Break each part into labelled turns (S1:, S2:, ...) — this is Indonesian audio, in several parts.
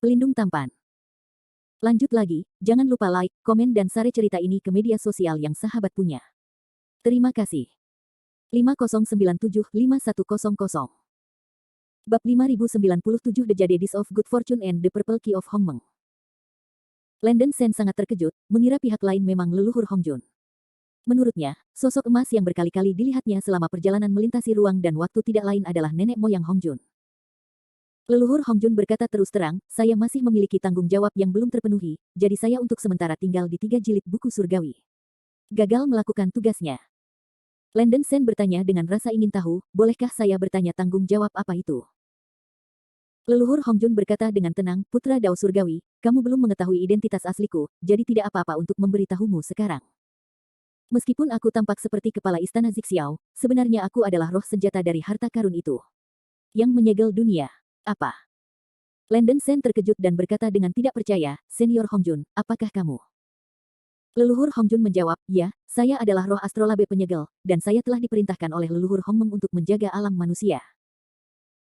S1: Pelindung tampan. Lanjut lagi, jangan lupa like, komen dan share cerita ini ke media sosial yang sahabat punya. Terima kasih. 5097-5100 Bab 5097 The Jadedis of Good Fortune and the Purple Key of Hongmeng. Landen Sen sangat terkejut, mengira pihak lain memang leluhur Hongjun. Menurutnya, sosok emas yang berkali-kali dilihatnya selama perjalanan melintasi ruang dan waktu tidak lain adalah nenek moyang Hongjun. Leluhur Hongjun berkata terus terang, saya masih memiliki tanggung jawab yang belum terpenuhi, jadi saya untuk sementara tinggal di 3 jilid buku surgawi. Gagal melakukan tugasnya. Landen Sen bertanya dengan rasa ingin tahu, bolehkah saya bertanya tanggung jawab apa itu? Leluhur Hongjun berkata dengan tenang, putra Dao Surgawi, kamu belum mengetahui identitas asliku, jadi tidak apa-apa untuk memberitahumu sekarang. Meskipun aku tampak seperti kepala istana Zixiao, sebenarnya aku adalah roh senjata dari harta karun itu. Yang menyegel dunia. Apa? Landen Sen terkejut dan berkata dengan tidak percaya, Senior Hongjun, apakah kamu? Leluhur Hongjun menjawab, ya, saya adalah roh astrolabe penyegel, dan saya telah diperintahkan oleh leluhur Hongmeng untuk menjaga alam manusia.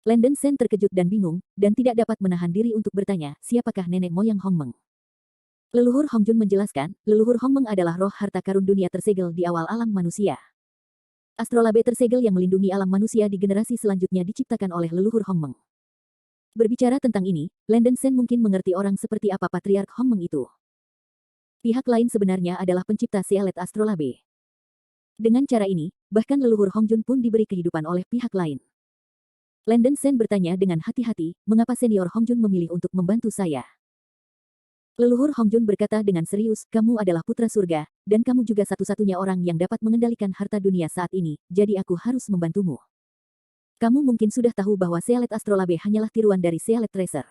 S1: Landen Sen terkejut dan bingung, dan tidak dapat menahan diri untuk bertanya, siapakah nenek moyang Hongmeng? Leluhur Hongjun menjelaskan, leluhur Hongmeng adalah roh harta karun dunia tersegel di awal alam manusia. Astrolabe tersegel yang melindungi alam manusia di generasi selanjutnya diciptakan oleh leluhur Hongmeng. Berbicara tentang ini, Landen Sen mungkin mengerti orang seperti apa Patriark Hongmeng itu. Pihak lain sebenarnya adalah pencipta Sealet Astrolabe. Dengan cara ini, bahkan leluhur Hongjun pun diberi kehidupan oleh pihak lain. Landen Sen bertanya dengan hati-hati, mengapa senior Hongjun memilih untuk membantu saya? Leluhur Hongjun berkata dengan serius, kamu adalah putra surga, dan kamu juga satu-satunya orang yang dapat mengendalikan harta dunia saat ini, jadi aku harus membantumu. Kamu mungkin sudah tahu bahwa Sealet Astrolabe hanyalah tiruan dari Sealet Tracer.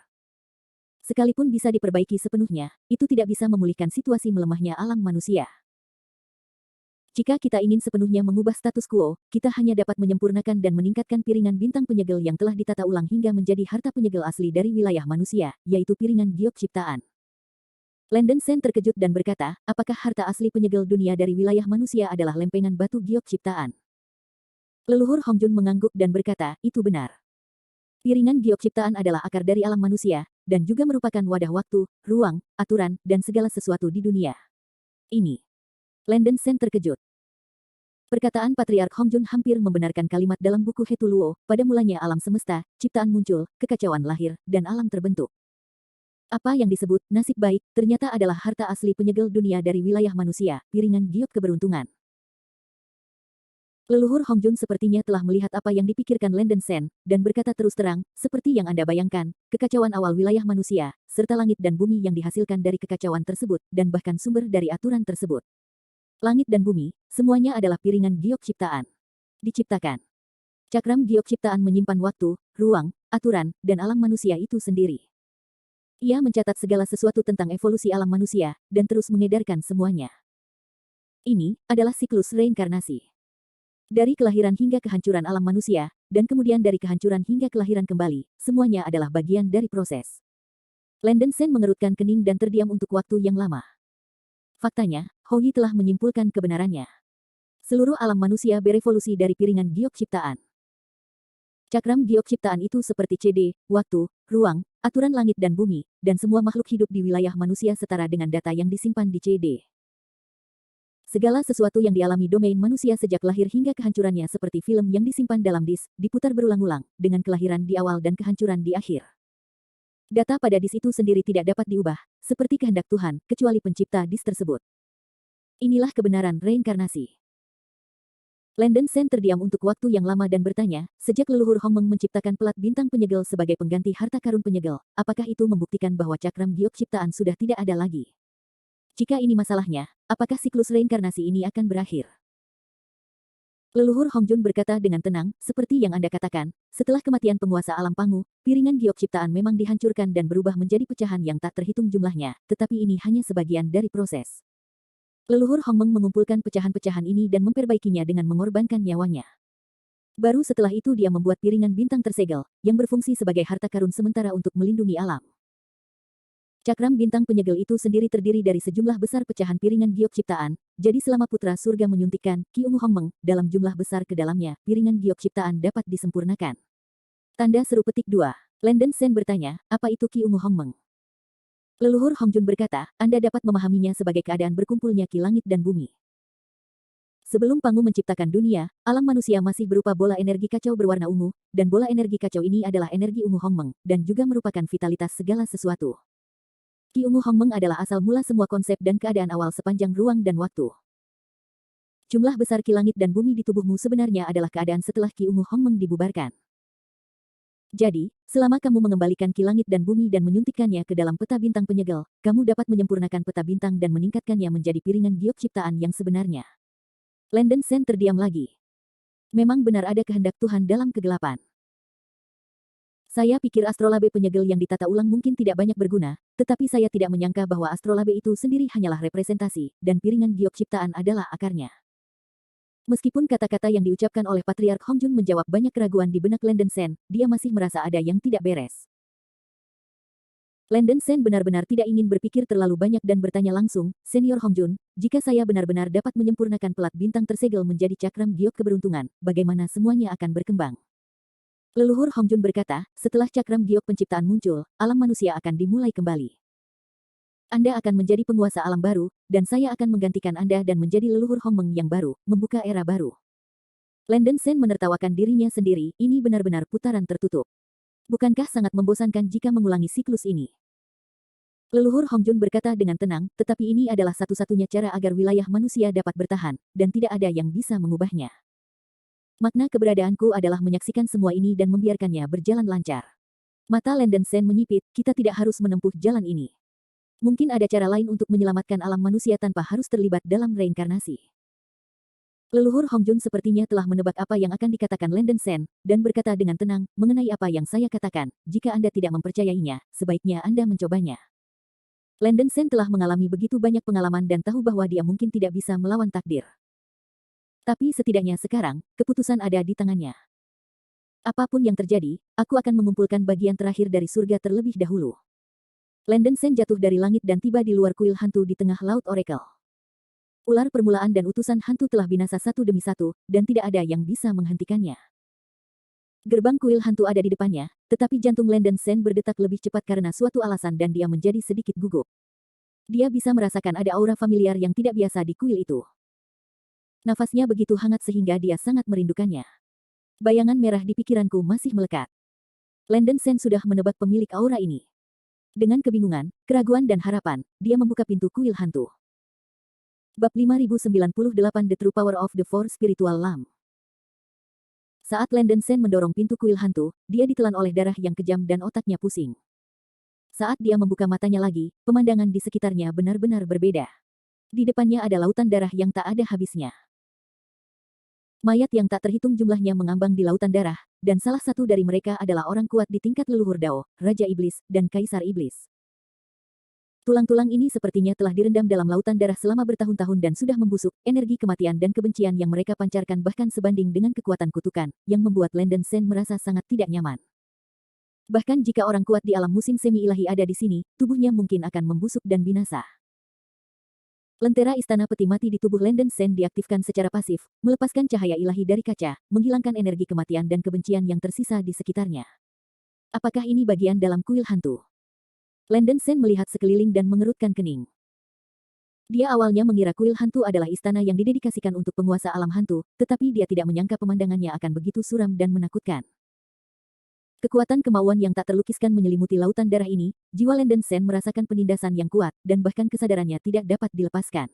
S1: Sekalipun bisa diperbaiki sepenuhnya, itu tidak bisa memulihkan situasi melemahnya alam manusia. Jika kita ingin sepenuhnya mengubah status quo, kita hanya dapat menyempurnakan dan meningkatkan piringan bintang penyegel yang telah ditata ulang hingga menjadi harta penyegel asli dari wilayah manusia, yaitu piringan giok ciptaan. Landen Sen terkejut dan berkata, apakah harta asli penyegel dunia dari wilayah manusia adalah lempengan batu giok ciptaan? Leluhur Hongjun mengangguk dan berkata, itu benar. Piringan giok ciptaan adalah akar dari alam manusia, dan juga merupakan wadah waktu, ruang, aturan, dan segala sesuatu di dunia. Ini. Landen Sen terkejut. Perkataan Patriark Hongjun hampir membenarkan kalimat dalam buku Hetuluo, pada mulanya alam semesta, ciptaan muncul, kekacauan lahir, dan alam terbentuk. Apa yang disebut nasib baik, ternyata adalah harta asli penyegel dunia dari wilayah manusia, piringan giok keberuntungan. Leluhur Hongjun sepertinya telah melihat apa yang dipikirkan Landen Sen, dan berkata terus terang, seperti yang Anda bayangkan, kekacauan awal wilayah manusia, serta langit dan bumi yang dihasilkan dari kekacauan tersebut, dan bahkan sumber dari aturan tersebut. Langit dan bumi, semuanya adalah piringan giok ciptaan. Diciptakan. Cakram giok ciptaan menyimpan waktu, ruang, aturan, dan alam manusia itu sendiri. Ia mencatat segala sesuatu tentang evolusi alam manusia, dan terus mengedarkan semuanya. Ini adalah siklus reinkarnasi. Dari kelahiran hingga kehancuran alam manusia, dan kemudian dari kehancuran hingga kelahiran kembali, semuanya adalah bagian dari proses. Landen Sen mengerutkan kening dan terdiam untuk waktu yang lama. Faktanya, Houyi telah menyimpulkan kebenarannya. Seluruh alam manusia berevolusi dari piringan giok ciptaan. Cakram giok ciptaan itu seperti CD, waktu, ruang, aturan langit dan bumi, dan semua makhluk hidup di wilayah manusia setara dengan data yang disimpan di CD. Segala sesuatu yang dialami domain manusia sejak lahir hingga kehancurannya seperti film yang disimpan dalam disk, diputar berulang-ulang, dengan kelahiran di awal dan kehancuran di akhir. Data pada disk itu sendiri tidak dapat diubah, seperti kehendak Tuhan, kecuali pencipta disk tersebut. Inilah kebenaran reinkarnasi. Landen Sen terdiam untuk waktu yang lama dan bertanya, sejak leluhur Hongmeng menciptakan pelat bintang penyegel sebagai pengganti harta karun penyegel, apakah itu membuktikan bahwa cakram giok ciptaan sudah tidak ada lagi? Jika ini masalahnya, apakah siklus reinkarnasi ini akan berakhir? Leluhur Hongjun berkata dengan tenang, seperti yang Anda katakan, setelah kematian penguasa alam Pangu, piringan giok ciptaan memang dihancurkan dan berubah menjadi pecahan yang tak terhitung jumlahnya, tetapi ini hanya sebagian dari proses. Leluhur Hongmeng mengumpulkan pecahan-pecahan ini dan memperbaikinya dengan mengorbankan nyawanya. Baru setelah itu dia membuat piringan bintang tersegel, yang berfungsi sebagai harta karun sementara untuk melindungi alam. Cakram bintang penyegel itu sendiri terdiri dari sejumlah besar pecahan piringan giok ciptaan, jadi selama putra surga menyuntikkan Ki Ungu Hongmeng dalam jumlah besar ke dalamnya, piringan giok ciptaan dapat disempurnakan. Tanda seru petik 2. Landen Sen bertanya, apa itu Ki Ungu Hongmeng? Leluhur Hongjun berkata, Anda dapat memahaminya sebagai keadaan berkumpulnya ki langit dan bumi. Sebelum Pangu menciptakan dunia, alam manusia masih berupa bola energi kacau berwarna ungu, dan bola energi kacau ini adalah energi ungu Hongmeng, dan juga merupakan vitalitas segala sesuatu. Ki ungu Hongmeng adalah asal mula semua konsep dan keadaan awal sepanjang ruang dan waktu. Jumlah besar ki langit dan bumi di tubuhmu sebenarnya adalah keadaan setelah ki ungu Hongmeng dibubarkan. Jadi, selama kamu mengembalikan ki langit dan bumi dan menyuntikkannya ke dalam peta bintang penyegel, kamu dapat menyempurnakan peta bintang dan meningkatkannya menjadi piringan giok ciptaan yang sebenarnya. Landen Sen terdiam lagi. Memang benar ada kehendak Tuhan dalam kegelapan. Saya pikir astrolabe penyegel yang ditata ulang mungkin tidak banyak berguna, tetapi saya tidak menyangka bahwa astrolabe itu sendiri hanyalah representasi, dan piringan giok ciptaan adalah akarnya. Meskipun kata-kata yang diucapkan oleh Patriark Hongjun menjawab banyak keraguan di benak Landen Sen, dia masih merasa ada yang tidak beres. Landen Sen benar-benar tidak ingin berpikir terlalu banyak dan bertanya langsung, Senior Hongjun, jika saya benar-benar dapat menyempurnakan pelat bintang tersegel menjadi cakram giok keberuntungan, bagaimana semuanya akan berkembang? Leluhur Hongjun berkata, setelah cakram giok penciptaan muncul, alam manusia akan dimulai kembali. Anda akan menjadi penguasa alam baru, dan saya akan menggantikan Anda dan menjadi leluhur Hongmeng yang baru, membuka era baru. Landen Sen menertawakan dirinya sendiri, ini benar-benar putaran tertutup. Bukankah sangat membosankan jika mengulangi siklus ini? Leluhur Hongjun berkata dengan tenang, tetapi ini adalah satu-satunya cara agar wilayah manusia dapat bertahan, dan tidak ada yang bisa mengubahnya. Makna keberadaanku adalah menyaksikan semua ini dan membiarkannya berjalan lancar. Mata Landen Sen menyipit, kita tidak harus menempuh jalan ini. Mungkin ada cara lain untuk menyelamatkan alam manusia tanpa harus terlibat dalam reinkarnasi. Leluhur Hongjun sepertinya telah menebak apa yang akan dikatakan Landen Sen, dan berkata dengan tenang, mengenai apa yang saya katakan, jika Anda tidak mempercayainya, sebaiknya Anda mencobanya. Landen Sen telah mengalami begitu banyak pengalaman dan tahu bahwa dia mungkin tidak bisa melawan takdir. Tapi setidaknya sekarang, keputusan ada di tangannya. Apapun yang terjadi, aku akan mengumpulkan bagian terakhir dari surga terlebih dahulu. Landen Sen jatuh dari langit dan tiba di luar kuil hantu di tengah laut Oracle. Ular permulaan dan utusan hantu telah binasa satu demi satu, dan tidak ada yang bisa menghentikannya. Gerbang kuil hantu ada di depannya, tetapi jantung Landen Sen berdetak lebih cepat karena suatu alasan dan dia menjadi sedikit gugup. Dia bisa merasakan ada aura familiar yang tidak biasa di kuil itu. Nafasnya begitu hangat sehingga dia sangat merindukannya. Bayangan merah di pikiranku masih melekat. Landen Sen sudah menebak pemilik aura ini. Dengan kebingungan, keraguan dan harapan, dia membuka pintu kuil hantu. Bab 5098 The True Power of the Four Spiritual Lamp. Saat Landen Sen mendorong pintu kuil hantu, dia ditelan oleh darah yang kejam dan otaknya pusing. Saat dia membuka matanya lagi, pemandangan di sekitarnya benar-benar berbeda. Di depannya ada lautan darah yang tak ada habisnya. Mayat yang tak terhitung jumlahnya mengambang di lautan darah, dan salah satu dari mereka adalah orang kuat di tingkat leluhur Dao, Raja Iblis, dan Kaisar Iblis. Tulang-tulang ini sepertinya telah direndam dalam lautan darah selama bertahun-tahun dan sudah membusuk, energi kematian dan kebencian yang mereka pancarkan bahkan sebanding dengan kekuatan kutukan, yang membuat Landen Sen merasa sangat tidak nyaman. Bahkan jika orang kuat di alam musim semi-ilahi ada di sini, tubuhnya mungkin akan membusuk dan binasa. Lentera istana peti mati di tubuh Landen Sen diaktifkan secara pasif, melepaskan cahaya ilahi dari kaca, menghilangkan energi kematian dan kebencian yang tersisa di sekitarnya. Apakah ini bagian dalam kuil hantu? Landen Sen melihat sekeliling dan mengerutkan kening. Dia awalnya mengira kuil hantu adalah istana yang didedikasikan untuk penguasa alam hantu, tetapi dia tidak menyangka pemandangannya akan begitu suram dan menakutkan. Kekuatan kemauan yang tak terlukiskan menyelimuti lautan darah ini, jiwa Landen Sen merasakan penindasan yang kuat, dan bahkan kesadarannya tidak dapat dilepaskan.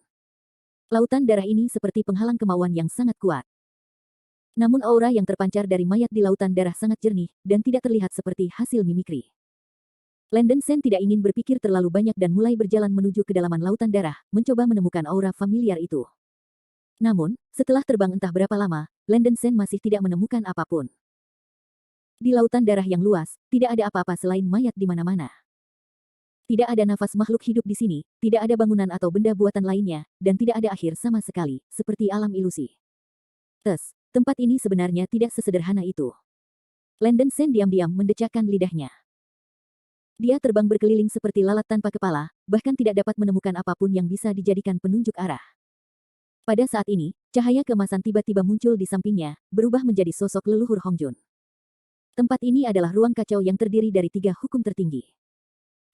S1: Lautan darah ini seperti penghalang kemauan yang sangat kuat. Namun aura yang terpancar dari mayat di lautan darah sangat jernih, dan tidak terlihat seperti hasil mimikri. Landen Sen tidak ingin berpikir terlalu banyak dan mulai berjalan menuju kedalaman lautan darah, mencoba menemukan aura familiar itu. Namun, setelah terbang entah berapa lama, Landen Sen masih tidak menemukan apapun. Di lautan darah yang luas, tidak ada apa-apa selain mayat di mana-mana. Tidak ada nafas makhluk hidup di sini, tidak ada bangunan atau benda buatan lainnya, dan tidak ada akhir sama sekali, seperti alam ilusi. Tempat ini sebenarnya tidak sesederhana itu. Landen Sen diam-diam mendecakkan lidahnya. Dia terbang berkeliling seperti lalat tanpa kepala, bahkan tidak dapat menemukan apapun yang bisa dijadikan penunjuk arah. Pada saat ini, cahaya keemasan tiba-tiba muncul di sampingnya, berubah menjadi sosok leluhur Hongjun. Tempat ini adalah ruang kacau yang terdiri dari 3 hukum tertinggi.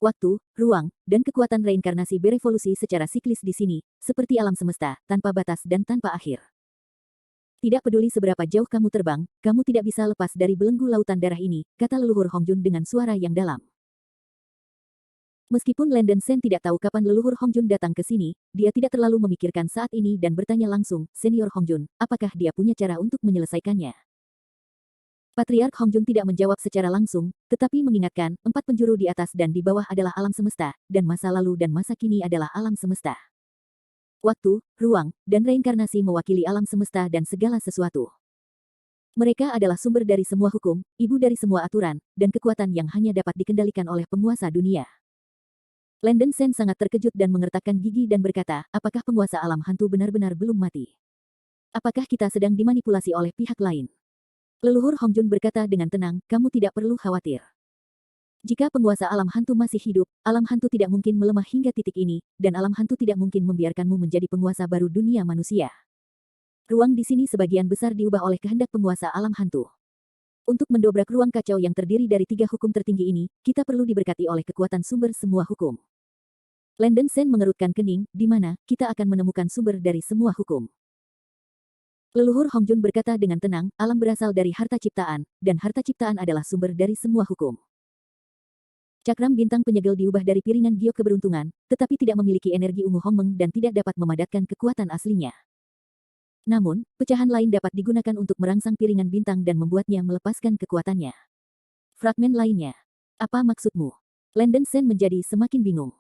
S1: waktu, ruang, dan kekuatan reinkarnasi berevolusi secara siklis di sini, seperti alam semesta, tanpa batas dan tanpa akhir. Tidak peduli seberapa jauh kamu terbang, kamu tidak bisa lepas dari belenggu lautan darah ini, kata leluhur Hongjun dengan suara yang dalam. Meskipun Landen Sen tidak tahu kapan leluhur Hongjun datang ke sini, dia tidak terlalu memikirkan saat ini dan bertanya langsung, Senior Hongjun, apakah dia punya cara untuk menyelesaikannya? Patriark Hongjun tidak menjawab secara langsung, tetapi mengingatkan, 4 penjuru di atas dan di bawah adalah alam semesta, dan masa lalu dan masa kini adalah alam semesta. Waktu, ruang, dan reinkarnasi mewakili alam semesta dan segala sesuatu. Mereka adalah sumber dari semua hukum, ibu dari semua aturan, dan kekuatan yang hanya dapat dikendalikan oleh penguasa dunia. Landen Sen sangat terkejut dan mengertakkan gigi dan berkata, apakah penguasa alam hantu benar-benar belum mati? Apakah kita sedang dimanipulasi oleh pihak lain? Leluhur Hongjun berkata dengan tenang, kamu tidak perlu khawatir. Jika penguasa alam hantu masih hidup, alam hantu tidak mungkin melemah hingga titik ini, dan alam hantu tidak mungkin membiarkanmu menjadi penguasa baru dunia manusia. Ruang di sini sebagian besar diubah oleh kehendak penguasa alam hantu. Untuk mendobrak ruang kacau yang terdiri dari 3 hukum tertinggi ini, kita perlu diberkati oleh kekuatan sumber semua hukum. Landen Sen mengerutkan kening, di mana kita akan menemukan sumber dari semua hukum. Leluhur Hongjun berkata dengan tenang, alam berasal dari harta ciptaan, dan harta ciptaan adalah sumber dari semua hukum. Cakram bintang penyegel diubah dari piringan giok keberuntungan, tetapi tidak memiliki energi ungu Hongmeng dan tidak dapat memadatkan kekuatan aslinya. Namun, pecahan lain dapat digunakan untuk merangsang piringan bintang dan membuatnya melepaskan kekuatannya. Fragmen lainnya. Apa maksudmu? Landen Sen menjadi semakin bingung.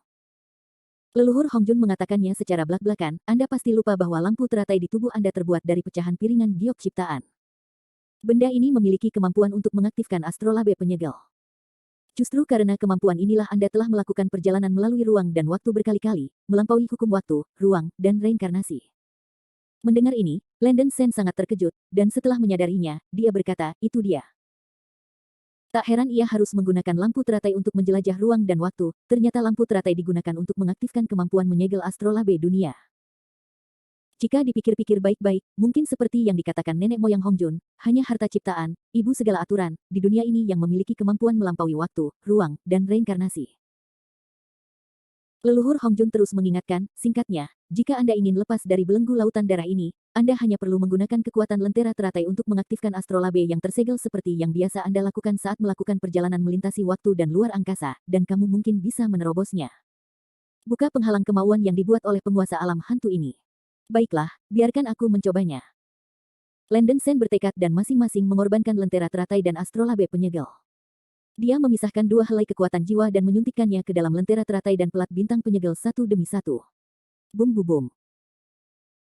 S1: Leluhur Hongjun mengatakannya secara belak-belakan, Anda pasti lupa bahwa lampu teratai di tubuh Anda terbuat dari pecahan piringan giok ciptaan. Benda ini memiliki kemampuan untuk mengaktifkan astrolabe penyegel. Justru karena kemampuan inilah Anda telah melakukan perjalanan melalui ruang dan waktu berkali-kali, melampaui hukum waktu, ruang, dan reinkarnasi. Mendengar ini, Landen Sen sangat terkejut, dan setelah menyadarinya, dia berkata, itu dia. Tak heran ia harus menggunakan lampu teratai untuk menjelajah ruang dan waktu, ternyata lampu teratai digunakan untuk mengaktifkan kemampuan menyegel astrolabe dunia. Jika dipikir-pikir baik-baik, mungkin seperti yang dikatakan nenek moyang Hongjun, hanya harta ciptaan, ibu segala aturan, di dunia ini yang memiliki kemampuan melampaui waktu, ruang, dan reinkarnasi. Leluhur Hongjun terus mengingatkan, singkatnya, jika Anda ingin lepas dari belenggu lautan darah ini, Anda hanya perlu menggunakan kekuatan lentera teratai untuk mengaktifkan astrolabe yang tersegel seperti yang biasa Anda lakukan saat melakukan perjalanan melintasi waktu dan luar angkasa, dan kamu mungkin bisa menerobosnya. Buka penghalang kemauan yang dibuat oleh penguasa alam hantu ini. Baiklah, biarkan aku mencobanya. Landen Sen bertekad dan masing-masing mengorbankan lentera teratai dan astrolabe penyegel. Dia memisahkan 2 helai kekuatan jiwa dan menyuntikkannya ke dalam lentera teratai dan pelat bintang penyegel satu demi satu. Bum bum bum.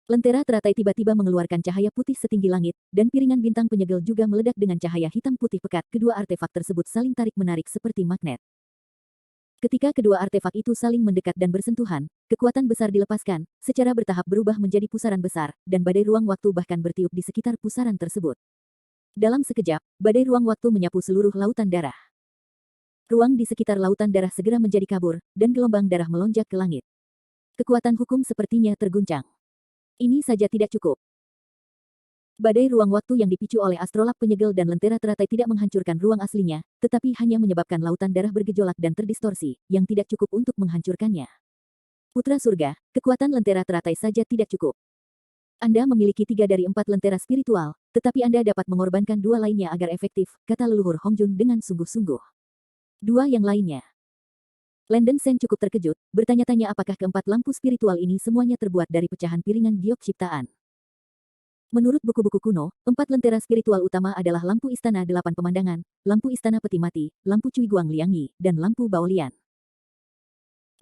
S1: Lentera teratai tiba-tiba mengeluarkan cahaya putih setinggi langit, dan piringan bintang penyegel juga meledak dengan cahaya hitam putih pekat. Kedua artefak tersebut saling tarik-menarik seperti magnet. Ketika kedua artefak itu saling mendekat dan bersentuhan, kekuatan besar dilepaskan, secara bertahap berubah menjadi pusaran besar, dan badai ruang waktu bahkan bertiup di sekitar pusaran tersebut. Dalam sekejap, badai ruang waktu menyapu seluruh lautan darah. Ruang di sekitar lautan darah segera menjadi kabur, dan gelombang darah melonjak ke langit. Kekuatan hukum sepertinya terguncang. Ini saja tidak cukup. Badai ruang waktu yang dipicu oleh astrolab penyegel dan lentera teratai tidak menghancurkan ruang aslinya, tetapi hanya menyebabkan lautan darah bergejolak dan terdistorsi, yang tidak cukup untuk menghancurkannya. Putra surga, kekuatan lentera teratai saja tidak cukup. Anda memiliki 3 dari 4 lentera spiritual, tetapi Anda dapat mengorbankan 2 lainnya agar efektif, kata leluhur Hongjun dengan sungguh-sungguh. 2 yang lainnya. Landen Sen cukup terkejut, bertanya-tanya apakah keempat lampu spiritual ini semuanya terbuat dari pecahan piringan giok ciptaan. Menurut buku-buku kuno, 4 lentera spiritual utama adalah lampu istana 8 pemandangan, lampu istana peti mati, lampu Cui Guang Liangyi, dan lampu Baolian.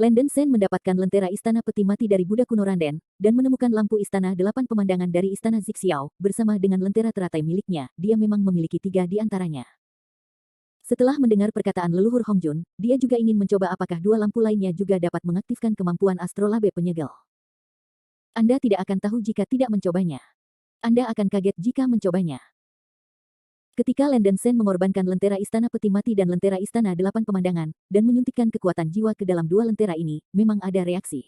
S1: Landen Sen mendapatkan lentera istana peti mati dari Buddha kuno Randen, dan menemukan lampu istana 8 pemandangan dari istana Zixiao, bersama dengan lentera teratai miliknya, dia memang memiliki 3 di antaranya. Setelah mendengar perkataan leluhur Hongjun, dia juga ingin mencoba apakah 2 lampu lainnya juga dapat mengaktifkan kemampuan astrolabe penyegel. Anda tidak akan tahu jika tidak mencobanya. Anda akan kaget jika mencobanya. Ketika Landen Sen mengorbankan lentera istana peti mati dan lentera istana 8 pemandangan, dan menyuntikkan kekuatan jiwa ke dalam 2 lentera ini, memang ada reaksi.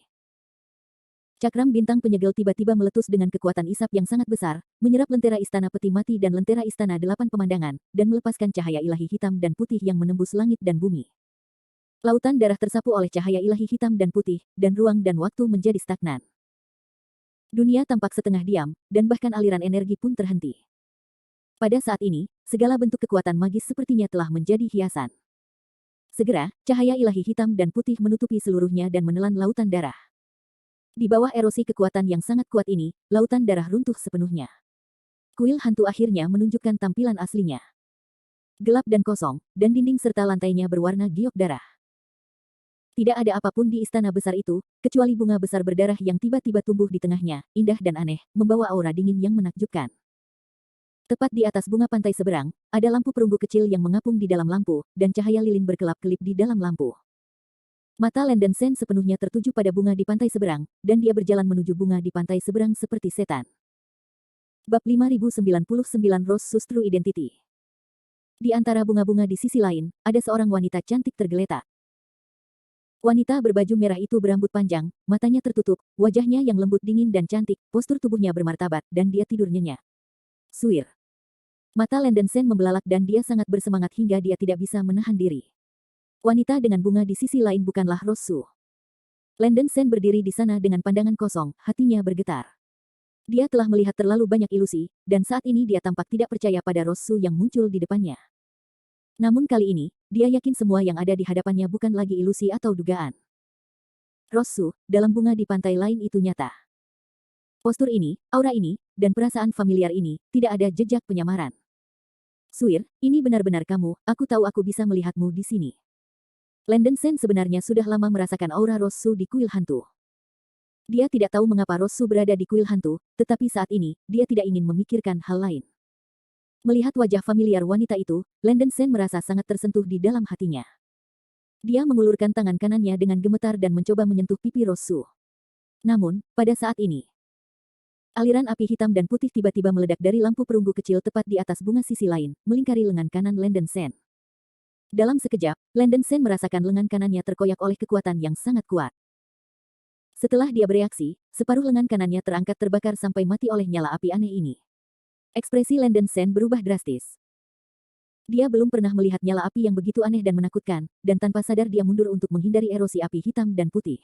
S1: Cakram bintang penyegel tiba-tiba meletus dengan kekuatan isap yang sangat besar, menyerap lentera istana peti mati dan lentera istana 8 pemandangan, dan melepaskan cahaya ilahi hitam dan putih yang menembus langit dan bumi. Lautan darah tersapu oleh cahaya ilahi hitam dan putih, dan ruang dan waktu menjadi stagnan. Dunia tampak setengah diam, dan bahkan aliran energi pun terhenti. Pada saat ini, segala bentuk kekuatan magis sepertinya telah menjadi hiasan. Segera, cahaya ilahi hitam dan putih menutupi seluruhnya dan menelan lautan darah. Di bawah erosi kekuatan yang sangat kuat ini, lautan darah runtuh sepenuhnya. Kuil hantu akhirnya menunjukkan tampilan aslinya. Gelap dan kosong, dan dinding serta lantainya berwarna giok darah. Tidak ada apapun di istana besar itu, kecuali bunga besar berdarah yang tiba-tiba tumbuh di tengahnya, indah dan aneh, membawa aura dingin yang menakjubkan. Tepat di atas bunga pantai seberang, ada lampu perunggu kecil yang mengapung di dalam lampu, dan cahaya lilin berkelap-kelip di dalam lampu. Mata Landen Sen sepenuhnya tertuju pada bunga di pantai seberang, dan dia berjalan menuju bunga di pantai seberang seperti setan. Bab 5099 Rose Sus True Identity. Di antara bunga-bunga di sisi lain, ada seorang wanita cantik tergeletak. Wanita berbaju merah itu berambut panjang, matanya tertutup, wajahnya yang lembut dingin dan cantik, postur tubuhnya bermartabat, dan dia tidur nyenyak. Suir. Mata Landen Sen membelalak dan dia sangat bersemangat hingga dia tidak bisa menahan diri. Wanita dengan bunga di sisi lain bukanlah Rose Su. Landen Sen berdiri di sana dengan pandangan kosong, hatinya bergetar. Dia telah melihat terlalu banyak ilusi, dan saat ini dia tampak tidak percaya pada Rose Su yang muncul di depannya. Namun kali ini, dia yakin semua yang ada di hadapannya bukan lagi ilusi atau dugaan. Rose Su, dalam bunga di pantai lain itu nyata. Postur ini, aura ini, dan perasaan familiar ini, tidak ada jejak penyamaran. Suir, ini benar-benar kamu, aku tahu aku bisa melihatmu di sini. Landen Sen sebenarnya sudah lama merasakan aura Rose Su di kuil hantu. Dia tidak tahu mengapa Rose Su berada di kuil hantu, tetapi saat ini, dia tidak ingin memikirkan hal lain. Melihat wajah familiar wanita itu, Landen Sen merasa sangat tersentuh di dalam hatinya. Dia mengulurkan tangan kanannya dengan gemetar dan mencoba menyentuh pipi Rose Su. Namun, pada saat ini, aliran api hitam dan putih tiba-tiba meledak dari lampu perunggu kecil tepat di atas bunga sisi lain, melingkari lengan kanan Landen Sen. Dalam sekejap, Landen Sen merasakan lengan kanannya terkoyak oleh kekuatan yang sangat kuat. Setelah dia bereaksi, separuh lengan kanannya terangkat terbakar sampai mati oleh nyala api aneh ini. Ekspresi Landen Sen berubah drastis. Dia belum pernah melihat nyala api yang begitu aneh dan menakutkan, dan tanpa sadar dia mundur untuk menghindari erosi api hitam dan putih.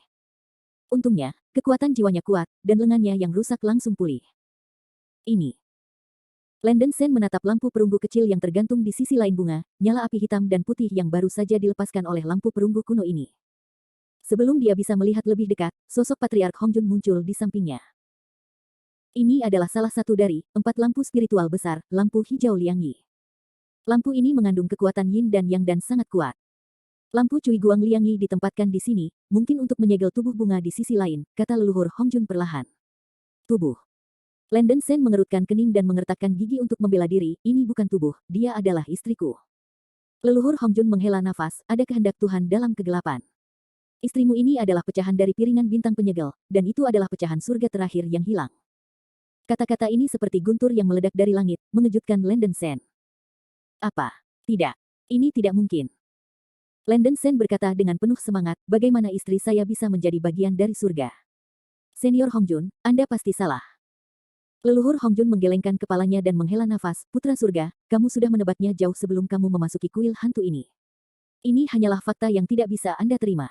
S1: Untungnya, kekuatan jiwanya kuat, dan lengannya yang rusak langsung pulih. Ini. Landen Sen menatap lampu perunggu kecil yang tergantung di sisi lain bunga, nyala api hitam dan putih yang baru saja dilepaskan oleh lampu perunggu kuno ini. Sebelum dia bisa melihat lebih dekat, sosok Patriark Hongjun muncul di sampingnya. Ini adalah salah satu dari 4 lampu spiritual besar, lampu hijau Liangyi. Lampu ini mengandung kekuatan yin dan yang dan sangat kuat. Lampu Cui Guang Liangyi ditempatkan di sini, mungkin untuk menyegel tubuh bunga di sisi lain, kata leluhur Hongjun perlahan. Tubuh. Landen Sen mengerutkan kening dan mengertakkan gigi untuk membela diri, ini bukan tubuh, dia adalah istriku. Leluhur Hongjun menghela nafas, ada kehendak Tuhan dalam kegelapan. Istrimu ini adalah pecahan dari piringan bintang penyegel, dan itu adalah pecahan surga terakhir yang hilang. Kata-kata ini seperti guntur yang meledak dari langit, mengejutkan Landen Sen. Apa? Tidak. Ini tidak mungkin. Landen Sen berkata dengan penuh semangat, bagaimana istri saya bisa menjadi bagian dari surga? Senior Hongjun, Anda pasti salah. Leluhur Hongjun menggelengkan kepalanya dan menghela nafas, putra surga, kamu sudah menebaknya jauh sebelum kamu memasuki kuil hantu ini. Ini hanyalah fakta yang tidak bisa Anda terima.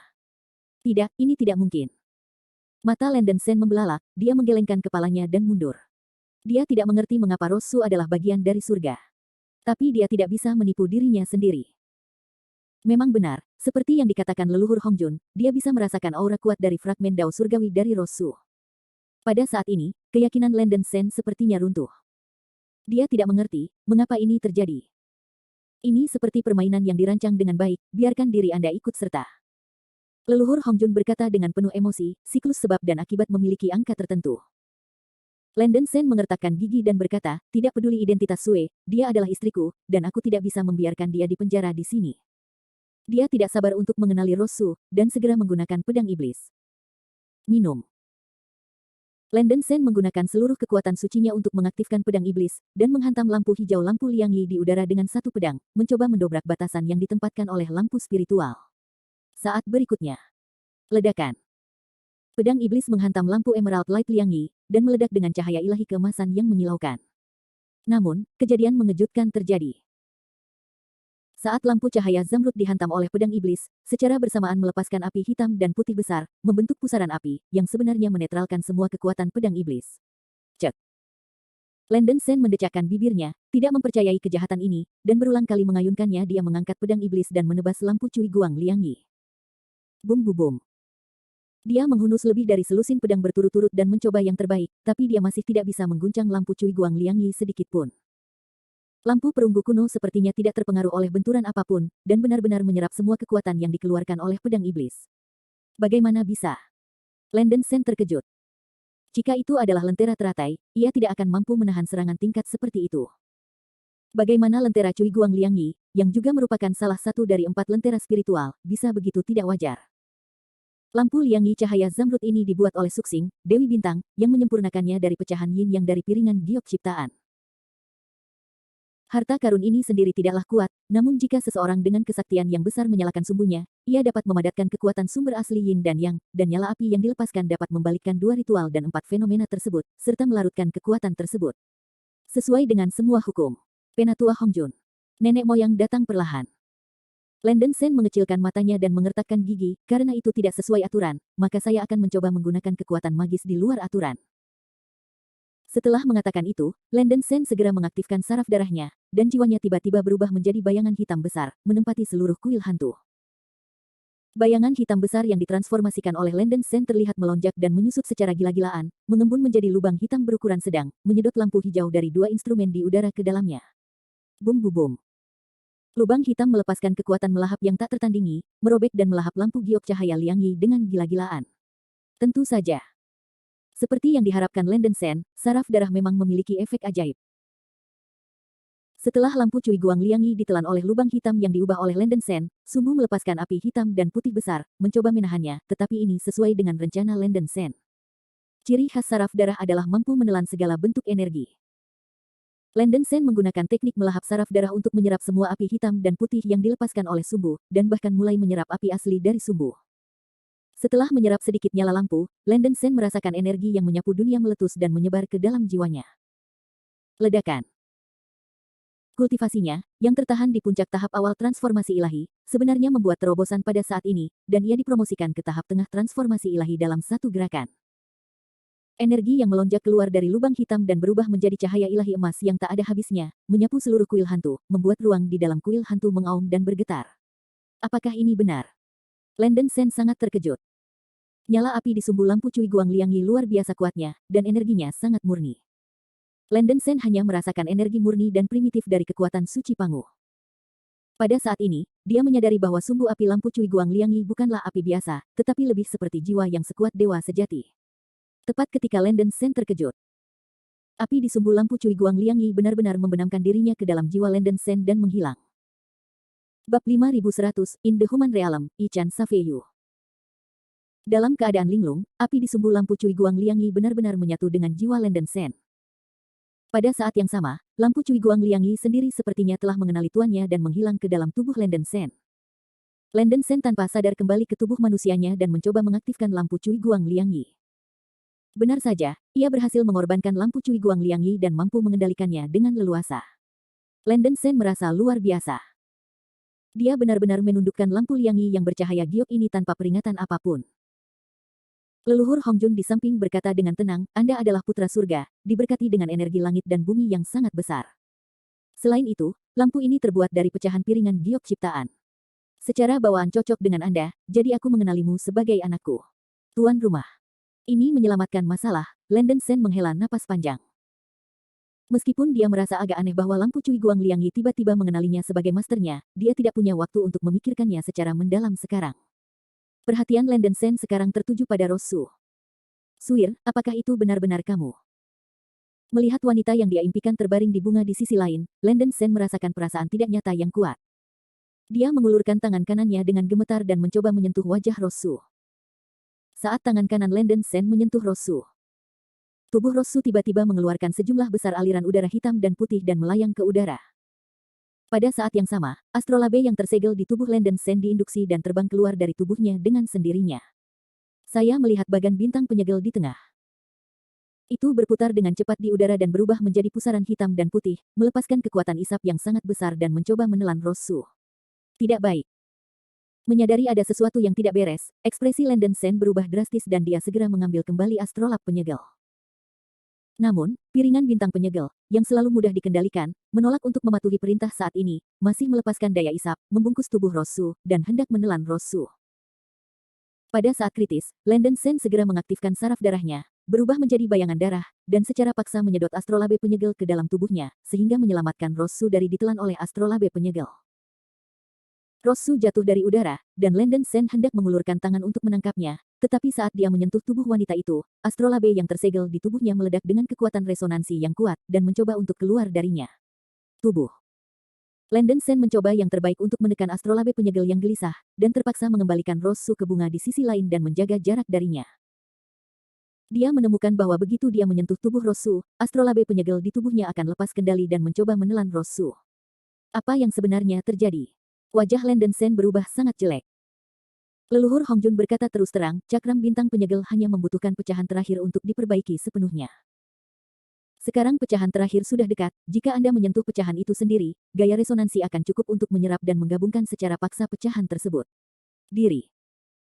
S1: Tidak, ini tidak mungkin. Mata Landen Sen membelalak, dia menggelengkan kepalanya dan mundur. Dia tidak mengerti mengapa Rose Su adalah bagian dari surga. Tapi dia tidak bisa menipu dirinya sendiri. Memang benar, seperti yang dikatakan leluhur Hongjun, dia bisa merasakan aura kuat dari fragmen dao surgawi dari Rose Su. Pada saat ini, keyakinan Landen Sen sepertinya runtuh. Dia tidak mengerti, mengapa ini terjadi. Ini seperti permainan yang dirancang dengan baik, biarkan diri Anda ikut serta. Leluhur Hongjun berkata dengan penuh emosi, siklus sebab dan akibat memiliki angka tertentu. Landen Sen mengertakkan gigi dan berkata, tidak peduli identitas Sue, dia adalah istriku, dan aku tidak bisa membiarkan dia dipenjara di sini. Dia tidak sabar untuk mengenali Rose Su, dan segera menggunakan pedang iblis. Minum. Landen Sen menggunakan seluruh kekuatan sucinya untuk mengaktifkan pedang iblis, dan menghantam lampu hijau lampu Liangyi di udara dengan satu pedang, mencoba mendobrak batasan yang ditempatkan oleh lampu spiritual. Saat berikutnya. Ledakan. Pedang iblis menghantam lampu Emerald Light Liangyi, dan meledak dengan cahaya ilahi keemasan yang menyilaukan. Namun, kejadian mengejutkan terjadi. Saat lampu cahaya Zamrud dihantam oleh pedang iblis, secara bersamaan melepaskan api hitam dan putih besar, membentuk pusaran api, yang sebenarnya menetralkan semua kekuatan pedang iblis. Cek. Landen Sen mendecakkan bibirnya, tidak mempercayai kejahatan ini, dan berulang kali mengayunkannya. Dia mengangkat pedang iblis dan menebas lampu Cui Guang Liangyi. Bum bum bum. Dia menghunus lebih dari selusin pedang berturut-turut dan mencoba yang terbaik, tapi dia masih tidak bisa mengguncang lampu Cui Guang Liangyi sedikit pun. Lampu perunggu kuno sepertinya tidak terpengaruh oleh benturan apapun, dan benar-benar menyerap semua kekuatan yang dikeluarkan oleh pedang iblis. Bagaimana bisa? Landen Sen terkejut. Jika itu adalah lentera teratai, ia tidak akan mampu menahan serangan tingkat seperti itu. Bagaimana lentera Cui Guang Liangyi, yang juga merupakan salah satu dari 4 lentera spiritual, bisa begitu tidak wajar? Lampu Liangyi cahaya Zamrud ini dibuat oleh Suxing, Dewi Bintang, yang menyempurnakannya dari pecahan yin yang dari piringan giok ciptaan. Harta karun ini sendiri tidaklah kuat, namun jika seseorang dengan kesaktian yang besar menyalakan sumbunya, ia dapat memadatkan kekuatan sumber asli yin dan yang, dan nyala api yang dilepaskan dapat membalikkan 2 ritual dan 4 fenomena tersebut, serta melarutkan kekuatan tersebut. Sesuai dengan semua hukum. Penatua Hongjun. Nenek moyang datang perlahan. Landen Sen mengecilkan matanya dan mengertakkan gigi, karena itu tidak sesuai aturan, maka saya akan mencoba menggunakan kekuatan magis di luar aturan. Setelah mengatakan itu, Landen Sen segera mengaktifkan saraf darahnya, dan jiwanya tiba-tiba berubah menjadi bayangan hitam besar, menempati seluruh kuil hantu. Bayangan hitam besar yang ditransformasikan oleh Landen Sen terlihat melonjak dan menyusut secara gila-gilaan, mengembun menjadi lubang hitam berukuran sedang, menyedot lampu hijau dari 2 instrumen di udara ke dalamnya. Bum bum bum. Lubang hitam melepaskan kekuatan melahap yang tak tertandingi, merobek dan melahap lampu giok cahaya Liangyi dengan gila-gilaan. Tentu saja. Seperti yang diharapkan Landen Sen, saraf darah memang memiliki efek ajaib. Setelah lampu Cui Guang Liangyi ditelan oleh lubang hitam yang diubah oleh Landen Sen, sumbu melepaskan api hitam dan putih besar, mencoba menahannya, tetapi ini sesuai dengan rencana Landen Sen. Ciri khas saraf darah adalah mampu menelan segala bentuk energi. Landen Sen menggunakan teknik melahap saraf darah untuk menyerap semua api hitam dan putih yang dilepaskan oleh sumbu, dan bahkan mulai menyerap api asli dari sumbu. Setelah menyerap sedikit nyala lampu, Landen Sen merasakan energi yang menyapu dunia meletus dan menyebar ke dalam jiwanya. Ledakan. Kultivasinya, yang tertahan di puncak tahap awal transformasi ilahi, sebenarnya membuat terobosan pada saat ini, dan ia dipromosikan ke tahap tengah transformasi ilahi dalam satu gerakan. Energi yang melonjak keluar dari lubang hitam dan berubah menjadi cahaya ilahi emas yang tak ada habisnya, menyapu seluruh kuil hantu, membuat ruang di dalam kuil hantu mengaum dan bergetar. Apakah ini benar? Landen Sen sangat terkejut. Nyala api di sumbu lampu Cui Guang Liangyi luar biasa kuatnya, dan energinya sangat murni. Landen Sen hanya merasakan energi murni dan primitif dari kekuatan suci Pangu. Pada saat ini, dia menyadari bahwa sumbu api lampu Cui Guang Liangyi bukanlah api biasa, tetapi lebih seperti jiwa yang sekuat dewa sejati. Tepat ketika Landen Sen terkejut, api di sumbu lampu Cui Guang Liangyi benar-benar membenamkan dirinya ke dalam jiwa Landen Sen dan menghilang. Bab 5100, In the Human Realm, Ichan Safeyu. Dalam keadaan linglung, api di sumbu lampu Cui Guang Liangyi benar-benar menyatu dengan jiwa Landen Sen. Pada saat yang sama, lampu Cui Guang Liangyi sendiri sepertinya telah mengenali tuannya dan menghilang ke dalam tubuh Landen Sen. Landen Sen tanpa sadar kembali ke tubuh manusianya dan mencoba mengaktifkan lampu Cui Guang Liangyi. Benar saja, ia berhasil mengorbankan lampu Cui Guang Liangyi dan mampu mengendalikannya dengan leluasa. Landen Sen merasa luar biasa. Dia benar-benar menundukkan lampu Liangyi yang bercahaya giok ini tanpa peringatan apapun. Leluhur Hongjun di samping berkata dengan tenang, Anda adalah putra surga, diberkati dengan energi langit dan bumi yang sangat besar. Selain itu, lampu ini terbuat dari pecahan piringan giok ciptaan. Secara bawaan cocok dengan Anda, jadi aku mengenalimu sebagai anakku. Tuan rumah. Ini menyelamatkan masalah, Landen Sen menghela napas panjang. Meskipun dia merasa agak aneh bahwa lampu Cui Guang Liangyi tiba-tiba mengenalinya sebagai masternya, dia tidak punya waktu untuk memikirkannya secara mendalam sekarang. Perhatian Landen Sen sekarang tertuju pada Rosu. Suir, apakah itu benar-benar kamu? Melihat wanita yang dia impikan terbaring di bunga di sisi lain, Landen Sen merasakan perasaan tidak nyata yang kuat. Dia mengulurkan tangan kanannya dengan gemetar dan mencoba menyentuh wajah Rosu. Saat tangan kanan Landen Sen menyentuh Rosu, tubuh Rosu tiba-tiba mengeluarkan sejumlah besar aliran udara hitam dan putih dan melayang ke udara. Pada saat yang sama, astrolabe yang tersegel di tubuh Landen Sen diinduksi dan terbang keluar dari tubuhnya dengan sendirinya. Saya melihat bagan bintang penyegel di tengah. Itu berputar dengan cepat di udara dan berubah menjadi pusaran hitam dan putih, melepaskan kekuatan isap yang sangat besar dan mencoba menelan Rosu. Tidak baik. Menyadari ada sesuatu yang tidak beres, ekspresi Landon Sen berubah drastis dan dia segera mengambil kembali astrolab penyegel. Namun, piringan bintang penyegel, yang selalu mudah dikendalikan, menolak untuk mematuhi perintah saat ini, masih melepaskan daya isap, membungkus tubuh Rosu, dan hendak menelan Rosu. Pada saat kritis, Landon Sen segera mengaktifkan saraf darahnya, berubah menjadi bayangan darah, dan secara paksa menyedot astrolabe penyegel ke dalam tubuhnya, sehingga menyelamatkan Rosu dari ditelan oleh astrolabe penyegel. Rosu jatuh dari udara, dan Landon Sen hendak mengulurkan tangan untuk menangkapnya, tetapi saat dia menyentuh tubuh wanita itu, astrolabe yang tersegel di tubuhnya meledak dengan kekuatan resonansi yang kuat, dan mencoba untuk keluar darinya. Tubuh Landon Sen mencoba yang terbaik untuk menekan astrolabe penyegel yang gelisah, dan terpaksa mengembalikan Rosu ke bunga di sisi lain dan menjaga jarak darinya. Dia menemukan bahwa begitu dia menyentuh tubuh Rosu, astrolabe penyegel di tubuhnya akan lepas kendali dan mencoba menelan Rosu. Apa yang sebenarnya terjadi? Wajah Landon Sen berubah sangat jelek. Leluhur Hong Jun berkata terus terang, cakram bintang penyegel hanya membutuhkan pecahan terakhir untuk diperbaiki sepenuhnya. Sekarang pecahan terakhir sudah dekat, jika Anda menyentuh pecahan itu sendiri, gaya resonansi akan cukup untuk menyerap dan menggabungkan secara paksa pecahan tersebut. Diri.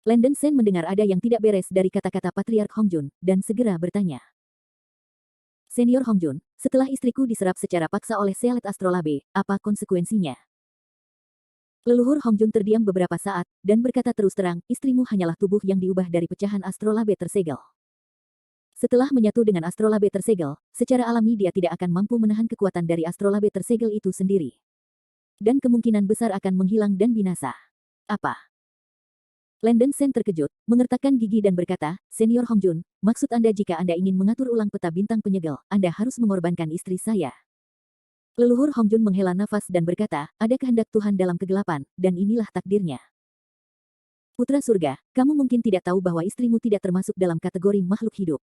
S1: Landon Sen mendengar ada yang tidak beres dari kata-kata Patriark Hong Jun, dan segera bertanya. Senior Hong Jun, setelah istriku diserap secara paksa oleh selet astrolabe, apa konsekuensinya? Leluhur Hong Jun terdiam beberapa saat, dan berkata terus terang, istrimu hanyalah tubuh yang diubah dari pecahan astrolabe tersegel. Setelah menyatu dengan astrolabe tersegel, secara alami dia tidak akan mampu menahan kekuatan dari astrolabe tersegel itu sendiri. Dan kemungkinan besar akan menghilang dan binasa. Apa? Landon Sen terkejut, mengertakkan gigi dan berkata, Senior Hong Jun, maksud Anda jika Anda ingin mengatur ulang peta bintang penyegel, Anda harus mengorbankan istri saya. Leluhur Hong Jun menghela nafas dan berkata, ada kehendak Tuhan dalam kegelapan, dan inilah takdirnya. Putra surga, kamu mungkin tidak tahu bahwa istrimu tidak termasuk dalam kategori makhluk hidup.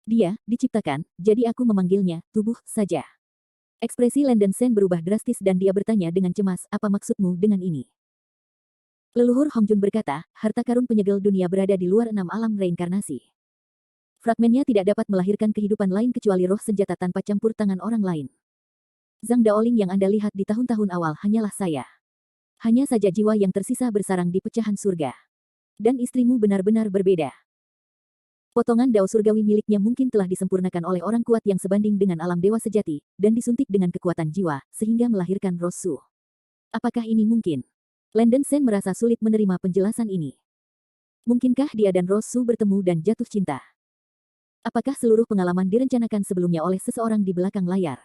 S1: Dia, diciptakan, jadi aku memanggilnya, tubuh, saja. Ekspresi Landon Sen berubah drastis dan dia bertanya dengan cemas, apa maksudmu dengan ini? Leluhur Hong Jun berkata, harta karun penyegel dunia berada di luar 6 alam reinkarnasi. Fragmennya tidak dapat melahirkan kehidupan lain kecuali roh senjata tanpa campur tangan orang lain. Zhang Daoling yang Anda lihat di tahun-tahun awal hanyalah saya. Hanya saja jiwa yang tersisa bersarang di pecahan surga. Dan istrimu benar-benar berbeda. Potongan dao surgawi miliknya mungkin telah disempurnakan oleh orang kuat yang sebanding dengan alam dewa sejati, dan disuntik dengan kekuatan jiwa, sehingga melahirkan Rosu. Apakah ini mungkin? Landon Sen merasa sulit menerima penjelasan ini. Mungkinkah dia dan Rosu bertemu dan jatuh cinta? Apakah seluruh pengalaman direncanakan sebelumnya oleh seseorang di belakang layar?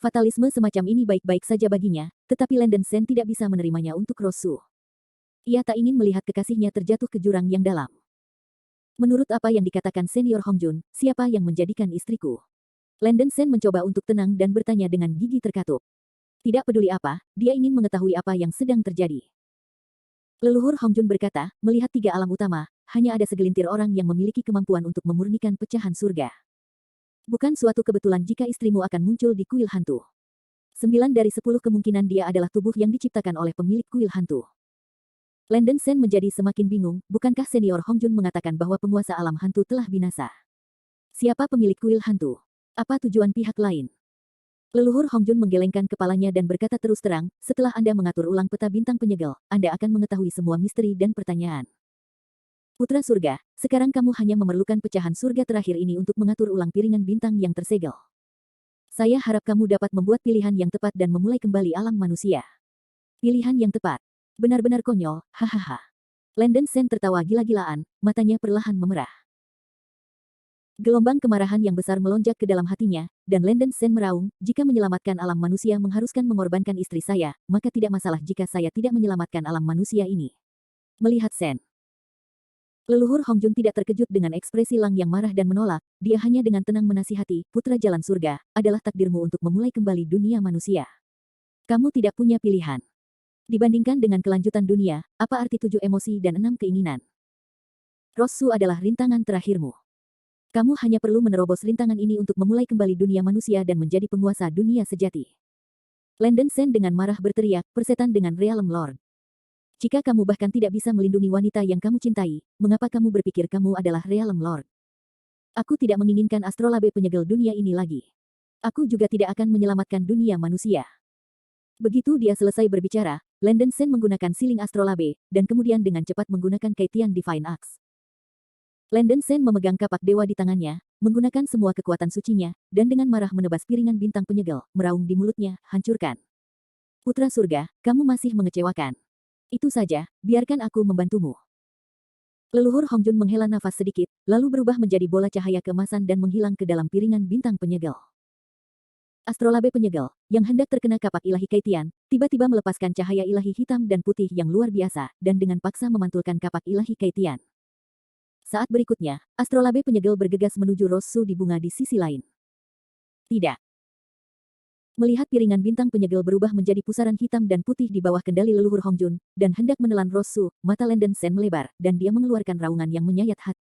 S1: Fatalisme semacam ini baik-baik saja baginya, tetapi Landon Sen tidak bisa menerimanya untuk Rosu. Ia tak ingin melihat kekasihnya terjatuh ke jurang yang dalam. Menurut apa yang dikatakan Senior Hong Jun, siapa yang menjadikan istriku? Landon Sen mencoba untuk tenang dan bertanya dengan gigi terkatup. Tidak peduli apa, dia ingin mengetahui apa yang sedang terjadi. Leluhur Hong Jun berkata, melihat 3 alam utama, hanya ada segelintir orang yang memiliki kemampuan untuk memurnikan pecahan surga. Bukan suatu kebetulan jika istrimu akan muncul di kuil hantu. 9 dari 10 kemungkinan dia adalah tubuh yang diciptakan oleh pemilik kuil hantu. Landon Sen menjadi semakin bingung, bukankah Senior Hong Jun mengatakan bahwa penguasa alam hantu telah binasa? Siapa pemilik kuil hantu? Apa tujuan pihak lain? Leluhur Hong Jun menggelengkan kepalanya dan berkata terus terang, setelah Anda mengatur ulang peta bintang penyegel, Anda akan mengetahui semua misteri dan pertanyaan. Putra surga, sekarang kamu hanya memerlukan pecahan surga terakhir ini untuk mengatur ulang piringan bintang yang tersegel. Saya harap kamu dapat membuat pilihan yang tepat dan memulai kembali alam manusia. Pilihan yang tepat. Benar-benar konyol, hahaha. Landon Sen tertawa gila-gilaan, matanya perlahan memerah. Gelombang kemarahan yang besar melonjak ke dalam hatinya, dan Landon Sen meraung, jika menyelamatkan alam manusia mengharuskan mengorbankan istri saya, maka tidak masalah jika saya tidak menyelamatkan alam manusia ini. Melihat Sen. Leluhur Hong Jun tidak terkejut dengan ekspresi Lang yang marah dan menolak, dia hanya dengan tenang menasihati, putra jalan surga, adalah takdirmu untuk memulai kembali dunia manusia. Kamu tidak punya pilihan. Dibandingkan dengan kelanjutan dunia, apa arti 7 emosi dan 6 keinginan? Rosu adalah rintangan terakhirmu. Kamu hanya perlu menerobos rintangan ini untuk memulai kembali dunia manusia dan menjadi penguasa dunia sejati. Landon Sen dengan marah berteriak, persetan dengan Realm Lord. Jika kamu bahkan tidak bisa melindungi wanita yang kamu cintai, mengapa kamu berpikir kamu adalah Realm Lord? Aku tidak menginginkan astrolabe penyegel dunia ini lagi. Aku juga tidak akan menyelamatkan dunia manusia. Begitu dia selesai berbicara, Landen Sen menggunakan siling astrolabe, dan kemudian dengan cepat menggunakan Kaitian Divine Axe. Landen Sen memegang kapak dewa di tangannya, menggunakan semua kekuatan sucinya, dan dengan marah menebas piringan bintang penyegel, meraung di mulutnya, hancurkan. Putra surga, kamu masih mengecewakan. Itu saja, biarkan aku membantumu. Leluhur Hongjun menghela nafas sedikit, lalu berubah menjadi bola cahaya keemasan dan menghilang ke dalam piringan bintang penyegel. Astrolabe penyegel, yang hendak terkena kapak ilahi Kaitian, tiba-tiba melepaskan cahaya ilahi hitam dan putih yang luar biasa, dan dengan paksa memantulkan kapak ilahi Kaitian. Saat berikutnya, astrolabe penyegel bergegas menuju Rosu di bunga di sisi lain. Tidak. Melihat piringan bintang penyegel berubah menjadi pusaran hitam dan putih di bawah kendali leluhur Hongjun, dan hendak menelan Rosu, mata Landen Sen melebar, dan dia mengeluarkan raungan yang menyayat hati.